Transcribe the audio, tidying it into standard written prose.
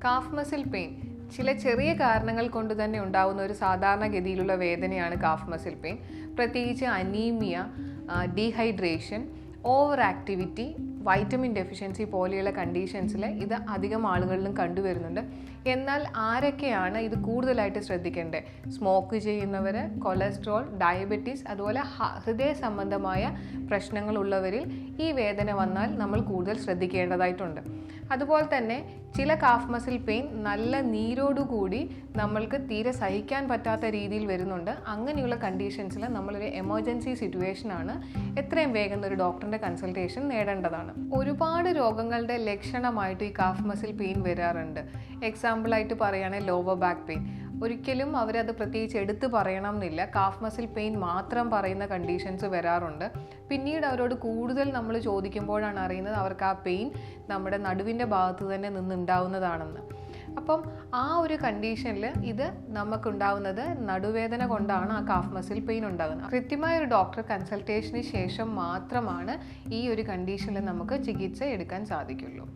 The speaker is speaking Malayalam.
കാഫ് മസിൽ പെയിൻ ചില ചെറിയ കാരണങ്ങൾ കൊണ്ട് തന്നെ ഉണ്ടാകുന്ന ഒരു സാധാരണഗതിയിലുള്ള വേദനയാണ് കാഫ് മസിൽ പെയിൻ. പ്രത്യേകിച്ച് anaemia, dehydration, over activity, vitamin deficiency പോലെയുള്ള കണ്ടീഷൻസിൽ ഇത് അധികം ആളുകളിലും കണ്ടുവരുന്നുണ്ട്. എന്നാൽ ആരൊക്കെയാണ് ഇത് കൂടുതലായിട്ട് ശ്രദ്ധിക്കേണ്ടത്? സ്മോക്ക് ചെയ്യുന്നവർ, കൊളസ്ട്രോൾ, ഡയബറ്റീസ്, അതുപോലെ ഹൃദയ സംബന്ധമായ പ്രശ്നങ്ങളുള്ളവരിൽ ഈ വേദന വന്നാൽ നമ്മൾ കൂടുതൽ ശ്രദ്ധിക്കേണ്ടതായിട്ടുണ്ട്. അതുപോലെ തന്നെ ചില കാഫ് മസിൽ പെയിൻ നല്ല നീരോടുകൂടി നമ്മൾക്ക് തീരെ സഹിക്കാൻ പറ്റാത്ത രീതിയിൽ വരുന്നുണ്ട്. അങ്ങനെയുള്ള കണ്ടീഷൻസിൽ നമ്മളൊരു എമർജൻസി സിറ്റുവേഷനാണ് എത്രയും വേഗം ഒരു ഡോക്ടറിൻ്റെ കൺസൾട്ടേഷൻ നേടേണ്ടതാണ്. ഒരുപാട് രോഗങ്ങളുടെ ലക്ഷണമായിട്ട് ഈ കാഫ് മസിൽ പെയിൻ വരാറുണ്ട്. എക്സാമ്പിളായിട്ട് പറയുകയാണെങ്കിൽ ലോവർ ബാക്ക് പെയിൻ. ഒരിക്കലും അവരത് പ്രത്യേകിച്ച് എടുത്ത് പറയണം എന്നില്ല. കാഫ് മസിൽ പെയിൻ മാത്രം പറയുന്ന കണ്ടീഷൻസ് വരാറുണ്ട്. പിന്നീട് അവരോട് കൂടുതൽ നമ്മൾ ചോദിക്കുമ്പോഴാണ് അറിയുന്നത് അവർക്ക് ആ പെയിൻ നമ്മുടെ നടുവിൻ്റെ ഭാഗത്ത് തന്നെ നിന്നുണ്ടാവുന്നതാണെന്ന്. അപ്പം ആ ഒരു കണ്ടീഷനിൽ ഇത് നമുക്കുണ്ടാവുന്നത് നടുവേദന കൊണ്ടാണ് ആ കാഫ് മസിൽ പെയിൻ ഉണ്ടാകുന്നത്. കൃത്യമായ ഒരു ഡോക്ടർ കൺസൾട്ടേഷന് ശേഷം മാത്രമാണ് ഈ ഒരു കണ്ടീഷനിൽ നമുക്ക് ചികിത്സ എടുക്കാൻ സാധിക്കുള്ളൂ.